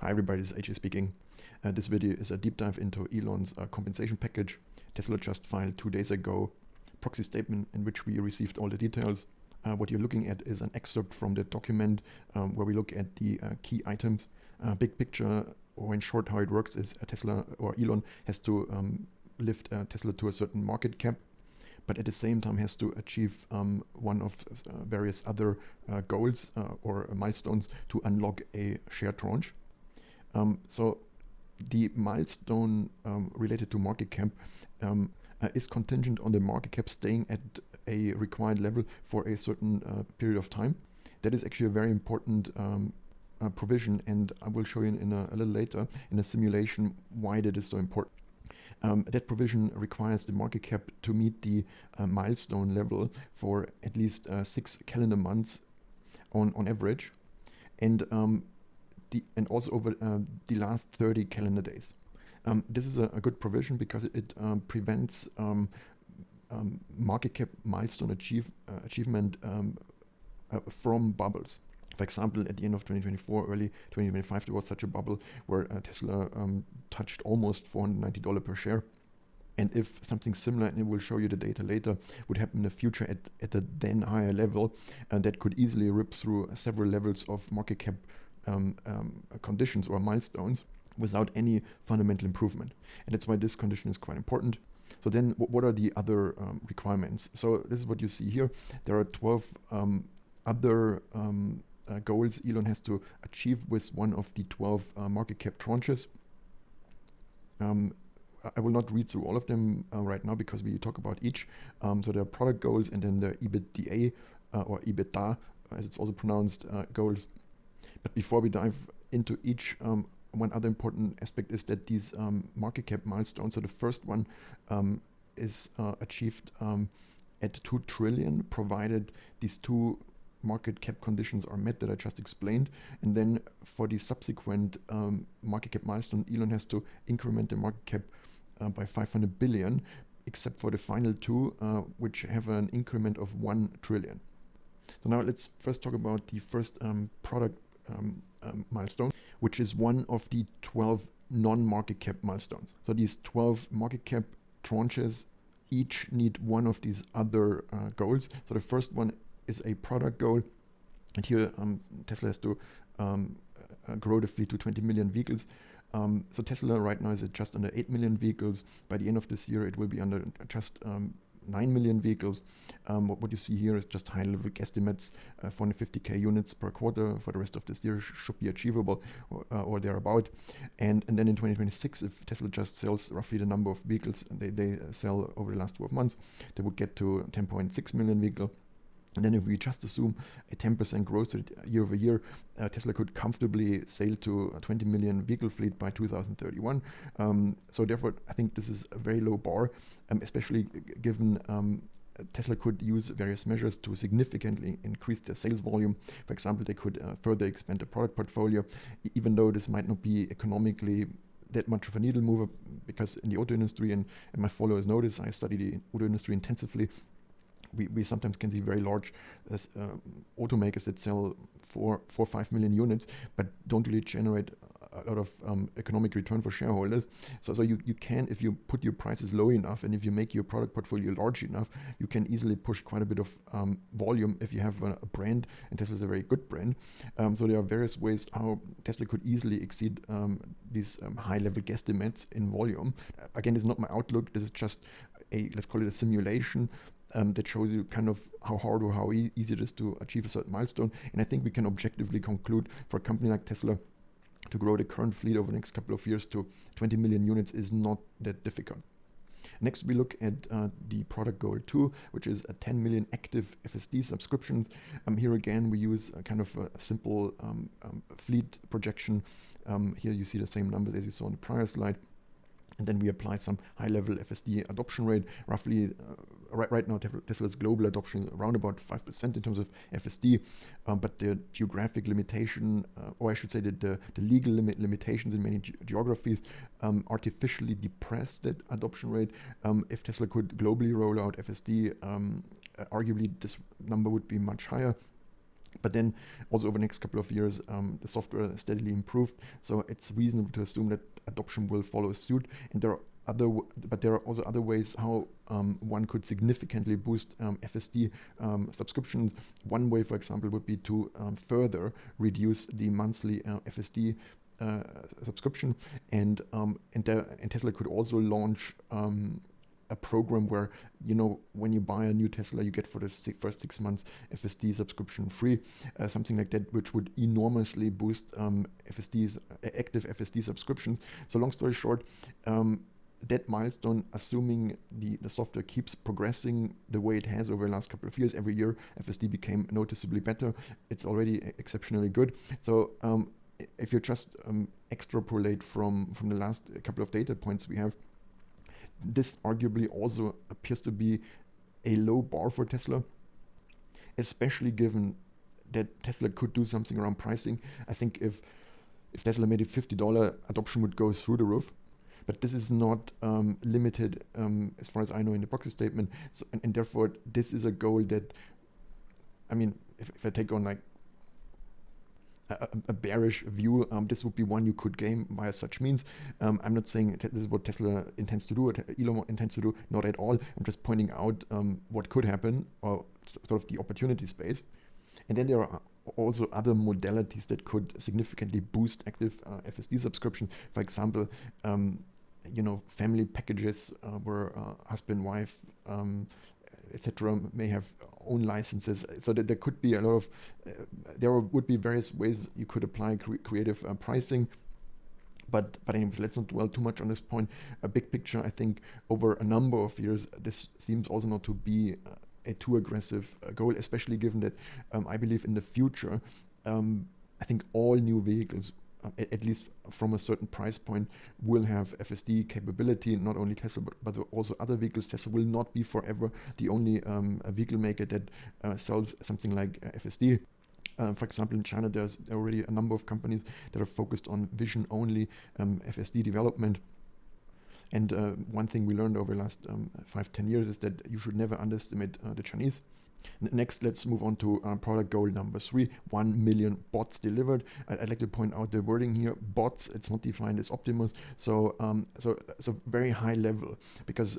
Hi everybody, this is AJ speaking. This video is a deep dive into Elon's compensation package. Tesla just filed 2 days ago a proxy statement in which we received all the details. What you're looking at is an excerpt from the document where we look at the key items. Big picture, or in short how it works is Tesla or Elon has to lift Tesla to a certain market cap, but at the same time has to achieve one of various other goals or milestones to unlock a share tranche. So the milestone related to market cap is contingent on the market cap staying at a required level for a certain period of time. That is actually a very important provision, and I will show you in a little later in a simulation why that is so important. That provision requires the market cap to meet the milestone level for at least 6 calendar months on average, and also over the last 30 calendar days. This is a good provision because it prevents market cap milestone achievement from bubbles. For example, at the end of 2024, early 2025, there was such a bubble where Tesla touched almost $490 per share. And if something similar, and we'll show you the data later, would happen in the future at a then higher level, that could easily rip through several levels of market cap conditions or milestones without any fundamental improvement. And that's why this condition is quite important. So then what are the other requirements? So this is what you see here. There are 12 other goals Elon has to achieve with one of the 12 market cap tranches. I will not read through all of them right now because we talk about each. So there are product goals and then the EBITDA or EBITDA, as it's also pronounced, goals. But before we dive into each, one other important aspect is that these market cap milestones, so the first one is achieved at 2 trillion, provided these two market cap conditions are met that I just explained. And then for the subsequent market cap milestone, Elon has to increment the market cap by 500 billion, except for the final two, which have an increment of 1 trillion. So now let's first talk about the first product milestone, which is one of the 12 non-market cap milestones. So these 12 market cap tranches each need one of these other goals. So the first one is a product goal, and here Tesla has to grow the fleet to 20 million vehicles. So Tesla right now is at just under 8 million vehicles. By the end of this year, it will be under just 9 million vehicles. What you see here is just high-level guesstimates. 450k units per quarter for the rest of this year should be achievable or thereabout. And then in 2026, if Tesla just sells roughly the number of vehicles they sell over the last 12 months, they would get to 10.6 million vehicles. And then if we just assume a 10% growth rate year over year, Tesla could comfortably sail to a 20 million vehicle fleet by 2031. So therefore, I think this is a very low bar, especially given Tesla could use various measures to significantly increase their sales volume. For example, they could further expand the product portfolio, even though this might not be economically that much of a needle mover, because in the auto industry, and my followers know this, I study the auto industry intensively. We sometimes can see very large automakers that sell 4 or 5 million units, but don't really generate a lot of economic return for shareholders. So you can, if you put your prices low enough and if you make your product portfolio large enough, you can easily push quite a bit of volume if you have a brand, and Tesla is a very good brand. So there are various ways how Tesla could easily exceed these high-level guesstimates in volume. Again, this is not my outlook. This is just let's call it a simulation that shows you kind of how hard or how easy it is to achieve a certain milestone. And I think we can objectively conclude for a company like Tesla to grow the current fleet over the next couple of years to 20 million units is not that difficult. Next, we look at the product goal 2, which is a 10 million active FSD subscriptions. Here again, we use a kind of a simple fleet projection. Here you see the same numbers as you saw on the prior slide. And then we apply some high-level FSD adoption rate. Roughly, right now, Tesla's global adoption is around about 5% in terms of FSD. But the geographic limitation, or I should say that the legal limitations in many geographies artificially depress that adoption rate. If Tesla could globally roll out FSD, arguably this number would be much higher. But then also over the next couple of years, the software steadily improved. So it's reasonable to assume that adoption will follow suit. And but there are also other ways how one could significantly boost FSD subscriptions. One way, for example, would be to further reduce the monthly FSD subscription, and Tesla could also launch a program where, when you buy a new Tesla, you get for the first 6 months FSD subscription free, something like that, which would enormously boost active FSD subscriptions. So long story short, that milestone, assuming the software keeps progressing the way it has over the last couple of years, every year FSD became noticeably better. It's already exceptionally good. So if you just extrapolate from the last couple of data points we have, this arguably also appears to be a low bar for Tesla, especially given that Tesla could do something around pricing. I think if Tesla made it $50, adoption would go through the roof. But this is not limited, as far as I know, in the proxy statement. So, and therefore, this is a goal that, if I take on like a bearish view, this would be one you could gain via such means. I'm not saying this is what Tesla intends to do, or Elon intends to do, not at all. I'm just pointing out what could happen, or sort of the opportunity space. And then there are also other modalities that could significantly boost active FSD subscription. For example, family packages where husband, wife, etc. may have own licenses, so that there could be a lot of, there would be various ways you could apply creative pricing. But anyways, let's not dwell too much on this point. A big picture, I think, over a number of years, this seems also not to be a too aggressive goal, especially given that I believe in the future, I think all new vehicles, at least from a certain price point, will have FSD capability. Not only Tesla, but also other vehicles. Tesla will not be forever the only vehicle maker that sells something like FSD. For example, in China, there's already a number of companies that are focused on vision-only FSD development. And one thing we learned over the last 5-10 years is that you should never underestimate the Chinese. Next, let's move on to product goal number 3, 1 million bots delivered. I'd like to point out the wording here, bots, it's not defined as Optimus, so very high level, because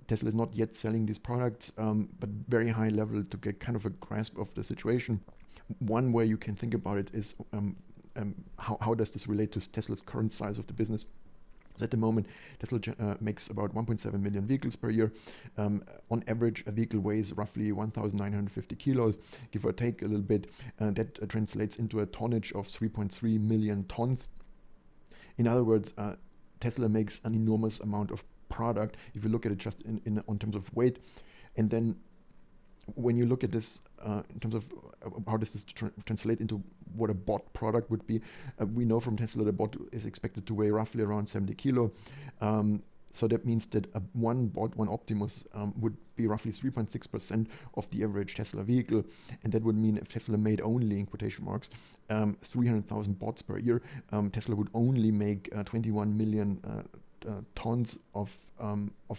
Tesla is not yet selling these products, but very high level to get kind of a grasp of the situation. One way you can think about it is how does this relate to Tesla's current size of the business? So at the moment, Tesla makes about 1.7 million vehicles per year. On average, a vehicle weighs roughly 1,950 kilos, give or take a little bit. That translates into a tonnage of 3.3 million tons. In other words, Tesla makes an enormous amount of product if you look at it just in terms of weight. And then when you look at this in terms of how does this translate into what a bot product would be, we know from Tesla the bot is expected to weigh roughly around 70 kilo. So that means that one bot, one Optimus, would be roughly 3.6% of the average Tesla vehicle. And that would mean if Tesla made only, in quotation marks, 300,000 bots per year, Tesla would only make 21 million tons of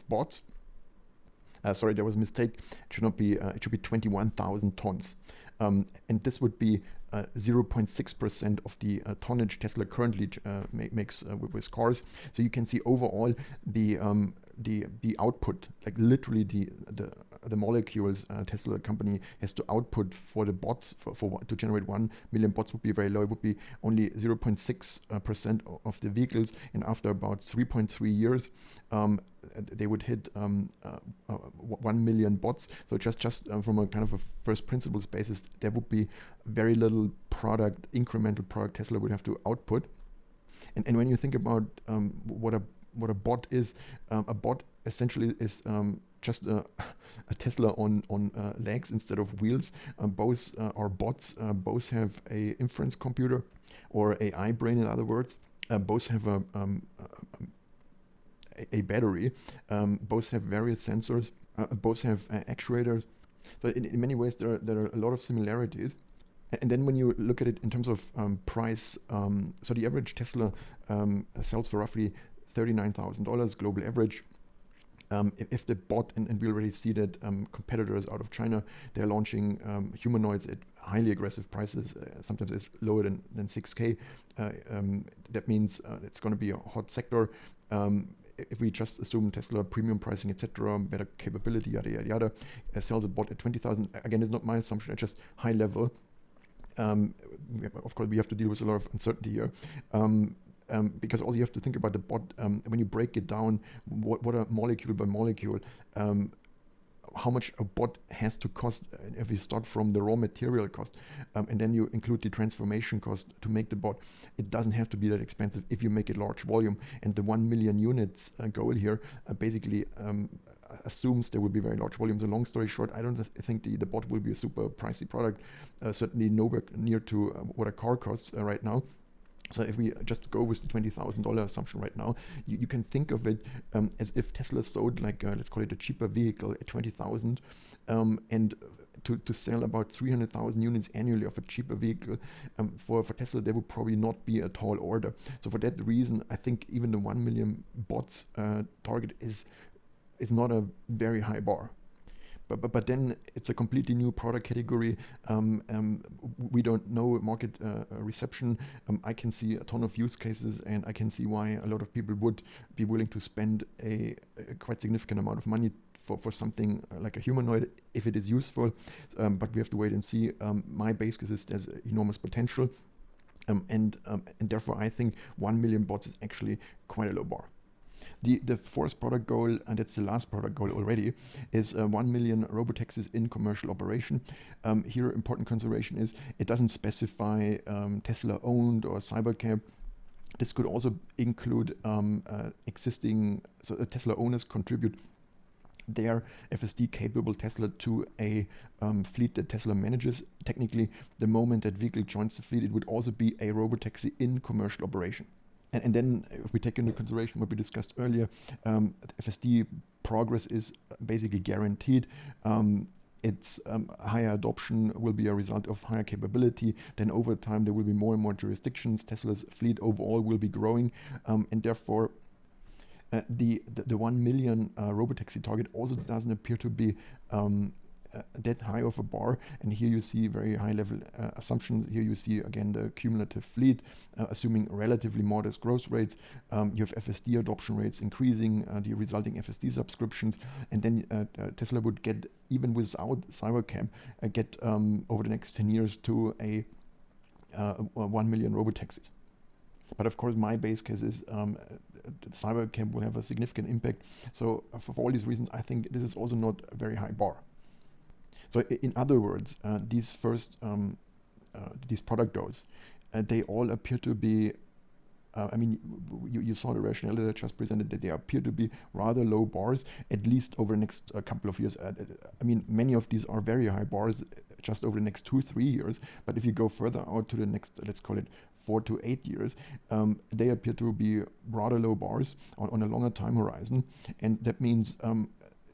bots. Sorry, there was a mistake. It should not be. It should be 21,000 tons, and this would be 0.6% of the tonnage Tesla currently makes with cars. So you can see overall the output, like literally the molecules Tesla company has to output for the bots for to generate 1 million bots would be very low. It would be only 0.6% of the vehicles, and after about 3.3 years, they would hit 1 million bots. So just from a kind of a first principles basis, there would be very little incremental product Tesla would have to output. And when you think about what a bot is, a bot essentially is just a Tesla on legs instead of wheels. Both are bots. Both have a inference computer, or AI brain in other words. Both have a battery. Both have various sensors. Both have actuators. So in many ways there are a lot of similarities. And then when you look at it in terms of price, so the average Tesla sells for roughly $39,000 global average. If the bot, and we already see that competitors out of China, they're launching humanoids at highly aggressive prices, sometimes as lower than 6K. That means it's going to be a hot sector. If we just assume Tesla premium pricing, etc., better capability, yada yada yada, sells a bot at 20,000. Again, it's not my assumption; it's just high level. Of course, we have to deal with a lot of uncertainty here. Because also you have to think about the bot, when you break it down, what are molecule by molecule, how much a bot has to cost if you start from the raw material cost, and then you include the transformation cost to make the bot. It doesn't have to be that expensive if you make it large volume. And the 1 million units goal here basically assumes there will be very large volumes. A long story short, I don't think the bot will be a super pricey product, certainly nowhere near to what a car costs right now. So if we just go with the $20,000 assumption right now, you can think of it as if Tesla sold like, let's call it a cheaper vehicle at 20,000, and to sell about 300,000 units annually of a cheaper vehicle, for Tesla, there would probably not be a tall order. So for that reason, I think even the 1 million bots target is not a very high bar. But then it's a completely new product category. We don't know market reception. I can see a ton of use cases, and I can see why a lot of people would be willing to spend a quite significant amount of money for something like a humanoid if it is useful. But we have to wait and see. My base case is there's enormous potential, and therefore I think 1 million bots is actually quite a low bar. The fourth product goal, and that's the last product goal already, is 1 million robotaxis in commercial operation. Here, important consideration is it doesn't specify Tesla owned or Cybercab. This could also include existing, so Tesla owners contribute their FSD capable Tesla to a fleet that Tesla manages. Technically, the moment that vehicle joins the fleet, it would also be a robotaxi in commercial operation. And then if we take into consideration what we discussed earlier, FSD progress is basically guaranteed. Its higher adoption will be a result of higher capability. Then over time, there will be more and more jurisdictions. Tesla's fleet overall will be growing. And therefore, the 1 million robotaxi target also doesn't appear to be that high of a bar. And here you see very high level assumptions. Here you see again the cumulative fleet, assuming relatively modest growth rates. You have FSD adoption rates increasing, the resulting FSD subscriptions, and then Tesla would get, even without Cybercab, get over the next 10 years to a 1 million robotaxis. But of course, my base case is Cybercab will have a significant impact. So for all these reasons, I think this is also not a very high bar. So in other words, these first, these product goals, they all appear to be, I mean, you saw the rationale that I just presented, that they appear to be rather low bars, at least over the next couple of years. I mean, many of these are very high bars just over the next 2-3 years. But if you go further out to the next, let's call it 4 to 8 years, they appear to be rather low bars on a longer time horizon. And that means,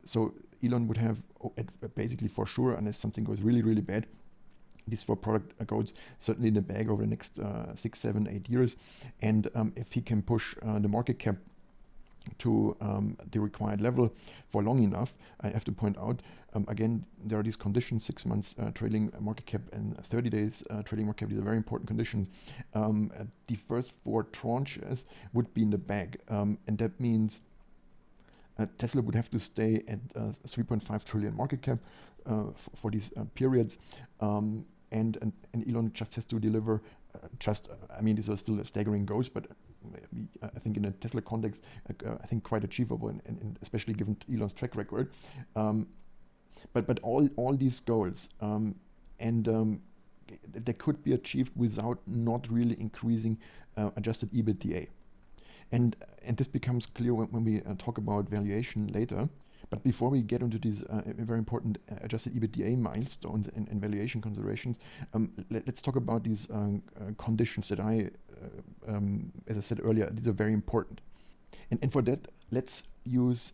so Elon would have basically for sure, unless something goes really, really bad, these 4 product goals certainly in the bag over the next 6, 7, 8 years. And if he can push the market cap to the required level for long enough, I have to point out, again, there are these conditions: 6 months trailing market cap and 30 days trailing market cap. These are very important conditions. The first 4 tranches would be in the bag, and that means Tesla would have to stay at 3.5 trillion market cap for these periods, and Elon just has to deliver. I mean, these are still staggering goals, but I think in a Tesla context, I think quite achievable, and especially given Elon's track record. But all these goals, and they could be achieved without not really increasing adjusted EBITDA. And this becomes clear when we talk about valuation later. But before we get into these very important adjusted EBITDA milestones and valuation considerations, let's talk about these conditions that as I said earlier, these are very important. And for that, let's use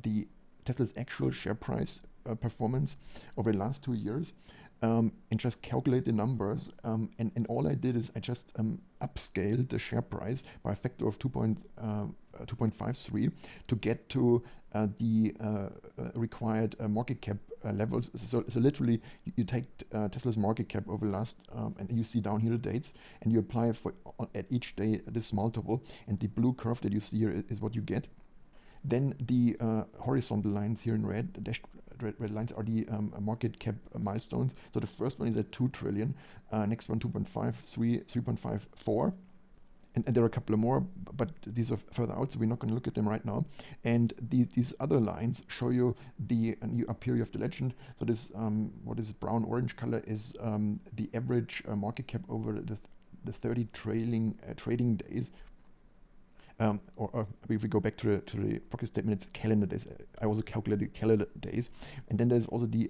the Tesla's actual share price performance over the last 2 years, and just calculate the numbers. And all I did is I just upscaled the share price by a factor of 2.5 2.53 to get to the required market cap levels. So literally, you take Tesla's market cap over the last, and you see down here the dates, and you apply for at each day this multiple, and the blue curve that you see here is what you get. Then the horizontal lines here in red, dashed red lines, are the market cap milestones. So the first one is at 2 trillion, next one 2.5, 3, 3.5, 4. And there are a couple of more, but these are further out, so we're not going to look at them right now. And these other lines show you up here you have the legend. So this, what is brown orange color, is the average market cap over the 30 trading days. Or if we go back to the proxy statement, it's calendar days. I also calculated calendar days. And then there's also the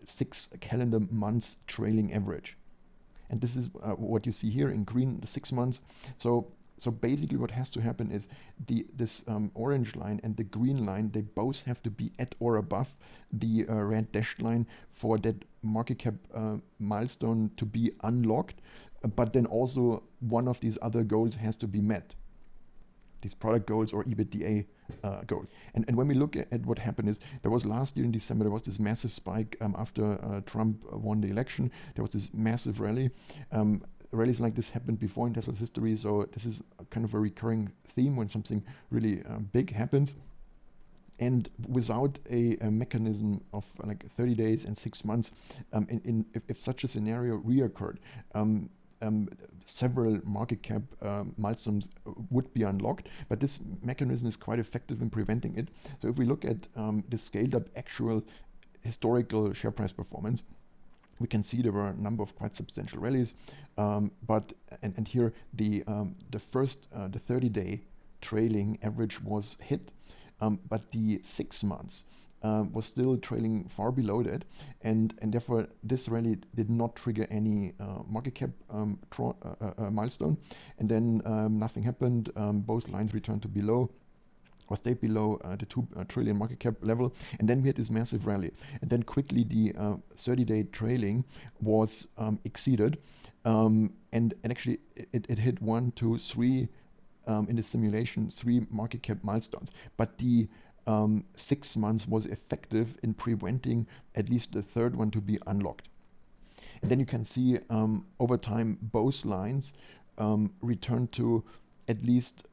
6 calendar months trailing average. And this is what you see here in green, the 6 months. So basically what has to happen is this orange line and the green line, they both have to be at or above the red dashed line for that market cap milestone to be unlocked. But then also one of these other goals has to be met. These product goals or EBITDA goals. And when we look at what happened is, there was last year in December, there was this massive spike after Trump won the election. There was this massive rally. Rallies like this happened before in Tesla's history, so this is kind of a recurring theme when something really big happens. And without a mechanism of like 30 days and 6 months, if such a scenario reoccurred, several market cap milestones would be unlocked, but this mechanism is quite effective in preventing it. So if we look at the scaled up actual historical share price performance, we can see there were a number of quite substantial rallies, but here the 30-day trailing average was hit, but the 6 months was still trailing far below that, and therefore this rally did not trigger any market cap milestone, and then nothing happened. Both lines returned to below, or stayed below the 2 trillion market cap level, and then we had this massive rally, and then quickly the 30-day trailing was exceeded, and actually it hit 1, 2, 3 in the simulation, 3 market cap milestones, but the 6 months was effective in preventing at least the third one to be unlocked. And then you can see over time both lines return to at least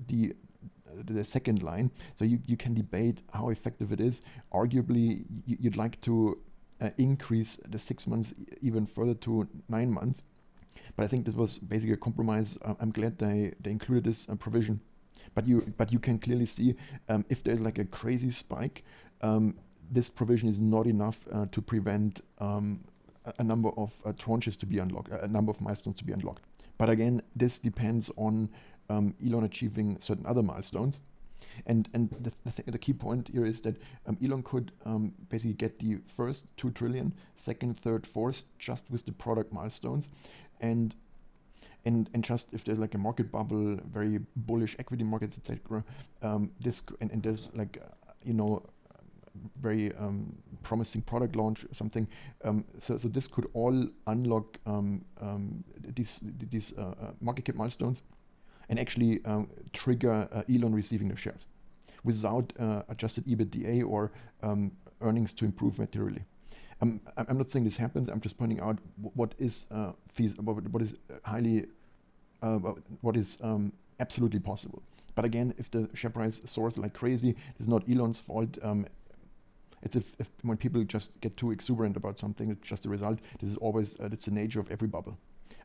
the second line. So you can debate how effective it is. Arguably, you'd like to increase the 6 months even further to 9 months. But I think this was basically a compromise. I'm glad they included this provision. But you can clearly see if there's like a crazy spike, this provision is not enough to prevent a number of tranches to be unlocked, a number of milestones to be unlocked. But again, this depends on Elon achieving certain other milestones. And the key point here is that Elon could basically get the first 2 trillion, second, third, fourth, just with the product milestones. And just if there's like a market bubble, very bullish equity markets, etc., there's like very promising product launch or something. So this could all unlock these market cap milestones and actually trigger Elon receiving the shares without adjusted EBITDA or earnings to improve materially. I'm not saying this happens. I'm just pointing out what is feasible, what is highly, what is absolutely possible. But again, if the share price soars like crazy, it's not Elon's fault. It's if when people just get too exuberant about something, it's just a result. This is always that's the nature of every bubble.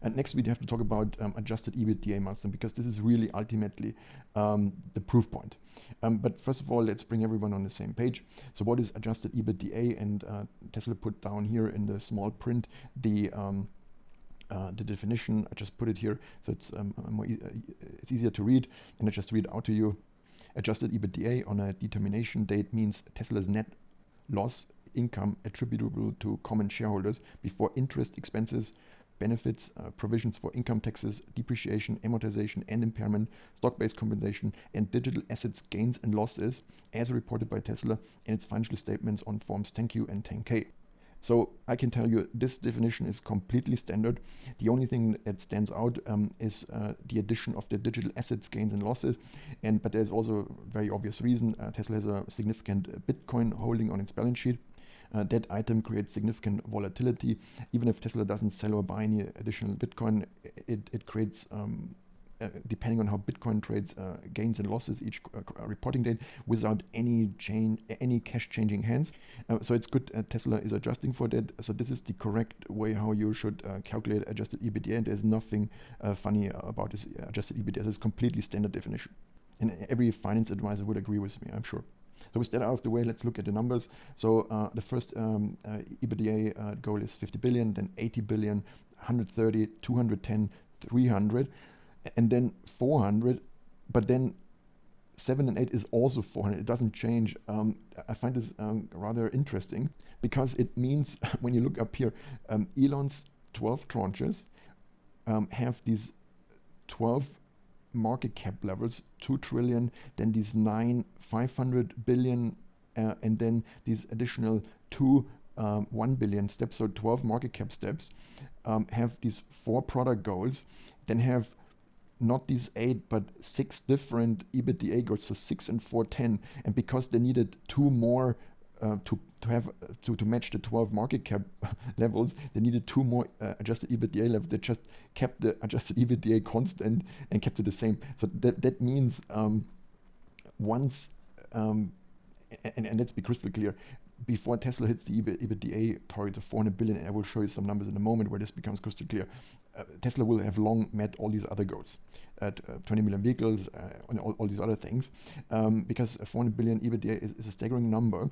And next we have to talk about adjusted EBITDA milestone, because this is really ultimately the proof point. But first of all, let's bring everyone on the same page. So what is adjusted EBITDA? And Tesla put down here in the small print the definition. I just put it here, so it's it's easier to read, and I just read it out to you. Adjusted EBITDA on a determination date means Tesla's net loss income attributable to common shareholders before interest, expenses, benefits, provisions for income taxes, depreciation, amortization and impairment, stock-based compensation, and digital assets gains and losses, as reported by Tesla in its financial statements on Forms 10Q and 10K. So I can tell you this definition is completely standard. The only thing that stands out is the addition of the digital assets gains and losses. But there's also a very obvious reason. Tesla has a significant Bitcoin holding on its balance sheet. That item creates significant volatility. Even if Tesla doesn't sell or buy any additional Bitcoin, it creates depending on how Bitcoin trades, gains and losses each reporting date without any cash changing hands. So it's good Tesla is adjusting for that. So this is the correct way how you should calculate adjusted EBITDA, and there's nothing funny about this adjusted EBITDA. It's completely standard definition. And every finance advisor would agree with me, I'm sure. So with that out of the way, let's look at the numbers. So the first EBITDA goal is 50 billion, then 80 billion, 130, 210, 300. And then 400, but then 7 and 8 is also 400. It doesn't change. I find this rather interesting because it means when you look up here, Elon's 12 tranches have these 12 market cap levels, 2 trillion, then these 9, 500 billion, and then these additional 2 1 billion steps, so 12 market cap steps, have these 4 product goals, then have not these 8 but 6 different EBITDA goals, so 6 and 4, 10. And because they needed 2 more to match the 12 market cap levels, they needed 2 more adjusted EBITDA levels. They just kept the adjusted EBITDA constant and kept it the same. So that means once and let's be crystal clear, before Tesla hits the EBITDA target of 400 billion, and I will show you some numbers in a moment where this becomes crystal clear, Tesla will have long met all these other goals at 20 million vehicles and all these other things, because 400 billion EBITDA is a staggering number.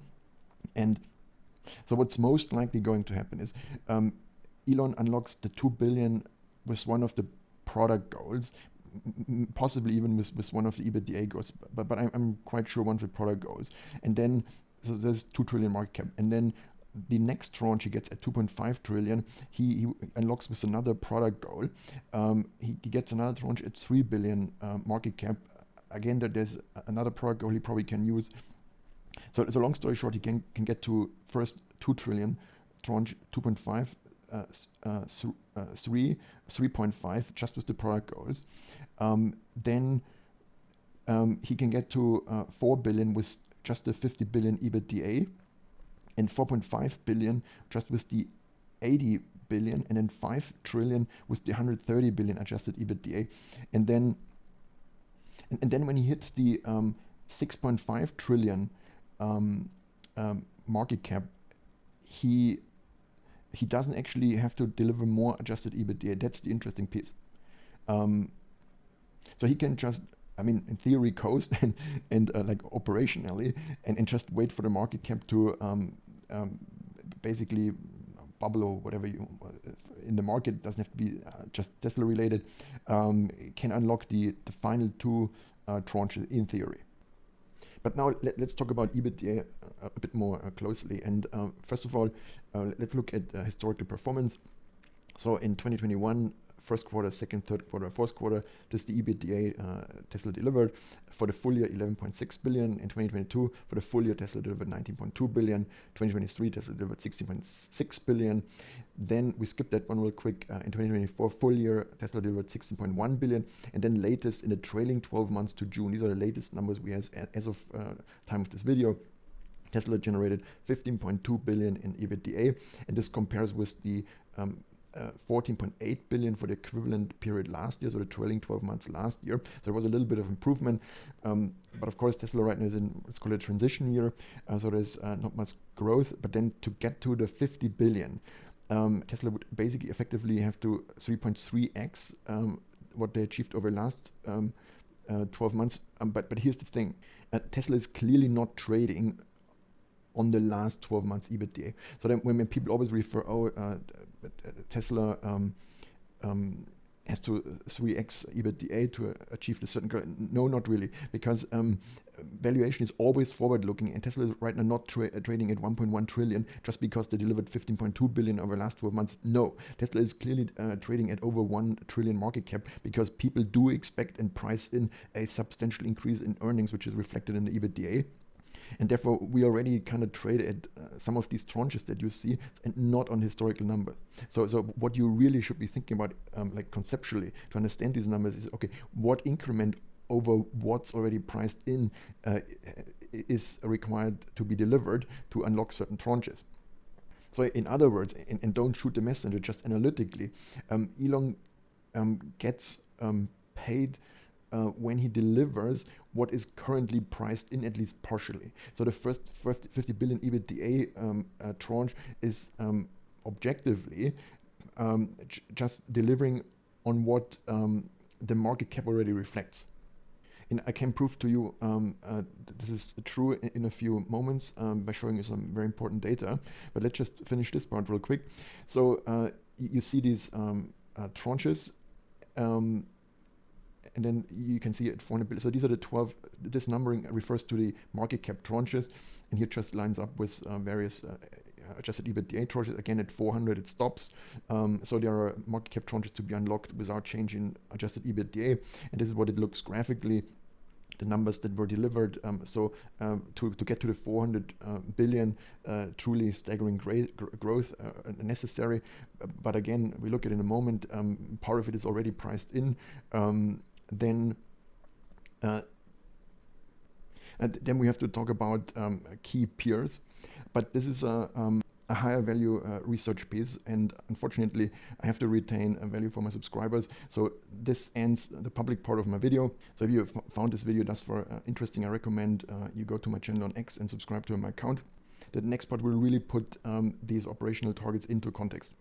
And so what's most likely going to happen is Elon unlocks the 2 billion with one of the product goals, possibly even with one of the EBITDA goals, but I'm quite sure one of the product goals. And then so there's 2 trillion market cap, and then the next tranche he gets at 2.5 trillion. He unlocks with another product goal. He gets another tranche at 3 billion market cap. Again, there's another product goal he probably can use. So long story short, he can get to first 2 trillion, tranche 2.5, 3.5 just with the product goals. Then he can get to 4 billion with just the 50 billion EBITDA, and 4.5 billion just with the 80 billion, and then 5 trillion with the 130 billion adjusted EBITDA. And then when he hits the 6.5 trillion market cap, he doesn't actually have to deliver more adjusted EBITDA. That's the interesting piece. So he can just, in theory, coast and like operationally, and just wait for the market cap to basically bubble or whatever in the market. Doesn't have to be just Tesla related. Can unlock the final 2 tranches in theory. But now let's talk about EBITDA a bit more closely. And first of all, let's look at historical performance. So in 2021, first quarter, second, third quarter, fourth quarter, this is the EBITDA Tesla delivered. For the full year, 11.6 billion. In 2022, for the full year, Tesla delivered 19.2 billion. 2023, Tesla delivered 16.6 billion. Then we skipped that one real quick. In 2024, full year, Tesla delivered 16.1 billion. And then latest in the trailing 12 months to June, these are the latest numbers we have as of time of this video. Tesla generated 15.2 billion in EBITDA, and this compares with the 14.8 billion for the equivalent period last year, so the trailing 12 months last year. So there was a little bit of improvement, but of course Tesla right now is in, let's call it a transition year, so there's not much growth. But then to get to the 50 billion, Tesla would basically effectively have to 3.3x what they achieved over the last 12 months. But here's the thing, Tesla is clearly not trading on the last 12 months EBITDA. So then when people always refer, Tesla has to 3x EBITDA to achieve the certain goal. No, not really, because valuation is always forward-looking, and Tesla is right now not trading at 1.1 trillion just because they delivered 15.2 billion over the last 12 months. No, Tesla is clearly trading at over 1 trillion market cap because people do expect and price in a substantial increase in earnings, which is reflected in the EBITDA. And therefore, we already kind of trade at some of these tranches that you see and not on historical numbers. So what you really should be thinking about, like conceptually, to understand these numbers is, okay, what increment over what's already priced in is required to be delivered to unlock certain tranches. So in other words, and don't shoot the messenger, just analytically, Elon gets paid when he delivers what is currently priced in, at least partially. So the first 50 billion EBITDA tranche is objectively just delivering on what the market cap already reflects. And I can prove to you this is true in a few moments by showing you some very important data. But let's just finish this part real quick. So you see these tranches. And then you can see at 400 billion. So these are the 12, this numbering refers to the market cap tranches. And here just lines up with various adjusted EBITDA tranches. Again, at 400, it stops. So there are market cap tranches to be unlocked without changing adjusted EBITDA. And this is what it looks graphically, the numbers that were delivered. To get to the 400 billion, truly staggering growth necessary. But again, we look at it in a moment, part of it is already priced in. Then we have to talk about key peers, but this is a higher value research piece, and unfortunately I have to retain a value for my subscribers. So this ends the public part of my video. So if you found this video thus far interesting, I recommend you go to my channel on X and subscribe to my account. The next part will really put these operational targets into context.